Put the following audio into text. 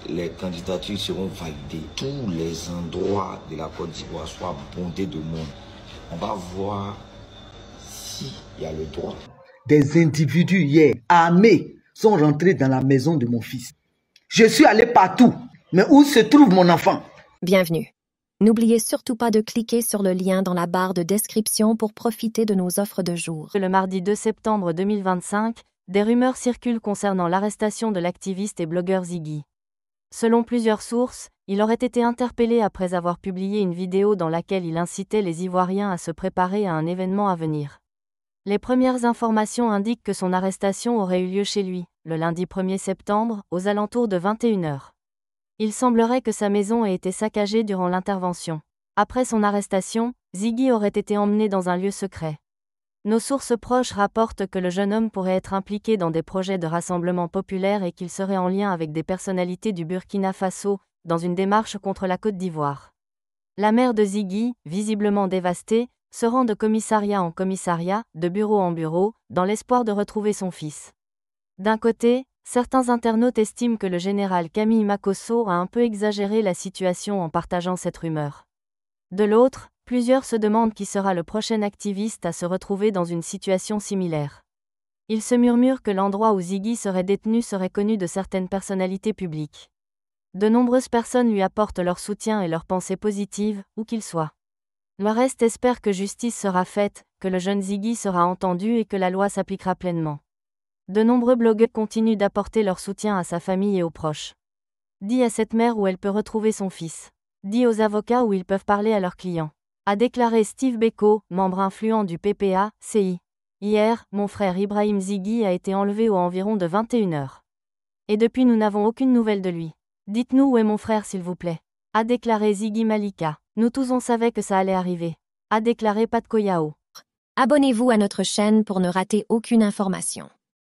les candidatures seront validées, tous les endroits de la Côte d'Ivoire soient bondés de monde. On va voir s'il y a le droit. Des individus hier, armés, sont rentrés dans la maison de mon fils. Je suis allé partout, mais où se trouve mon enfant? Bienvenue. N'oubliez surtout pas de cliquer sur le lien dans la barre de description pour profiter de nos offres de jour. Le mardi 2 septembre 2025, des rumeurs circulent concernant l'arrestation de l'activiste et blogueur Ziggy. Selon plusieurs sources, il aurait été interpellé après avoir publié une vidéo dans laquelle il incitait les Ivoiriens à se préparer à un événement à venir. Les premières informations indiquent que son arrestation aurait eu lieu chez lui, le lundi 1er septembre, aux alentours de 21h. Il semblerait que sa maison ait été saccagée durant l'intervention. Après son arrestation, Ziggy aurait été emmené dans un lieu secret. Nos sources proches rapportent que le jeune homme pourrait être impliqué dans des projets de rassemblement populaire et qu'il serait en lien avec des personnalités du Burkina Faso, dans une démarche contre la Côte d'Ivoire. La mère de Ziggy, visiblement dévastée, se rend de commissariat en commissariat, de bureau en bureau, dans l'espoir de retrouver son fils. D'un côté, certains internautes estiment que le général Camille Makosso a un peu exagéré la situation en partageant cette rumeur. De l'autre, plusieurs se demandent qui sera le prochain activiste à se retrouver dans une situation similaire. Il se murmure que l'endroit où Ziggy serait détenu serait connu de certaines personnalités publiques. De nombreuses personnes lui apportent leur soutien et leurs pensées positives, où qu'il soit. Le reste espère que justice sera faite, que le jeune Ziggy sera entendu et que la loi s'appliquera pleinement. De nombreux blogueurs continuent d'apporter leur soutien à sa famille et aux proches. Dis à cette mère où elle peut retrouver son fils. Dis aux avocats où ils peuvent parler à leurs clients. A déclaré Steve Beko, membre influent du PPA-CI. Hier, mon frère Ibrahim Ziggy a été enlevé aux environs de 21h. Et depuis nous n'avons aucune nouvelle de lui. Dites-nous où est mon frère s'il vous plaît. A déclaré Ziggy Malika. Nous tous on savait que ça allait arriver. A déclaré Pat Koyao. Abonnez-vous à notre chaîne pour ne rater aucune information.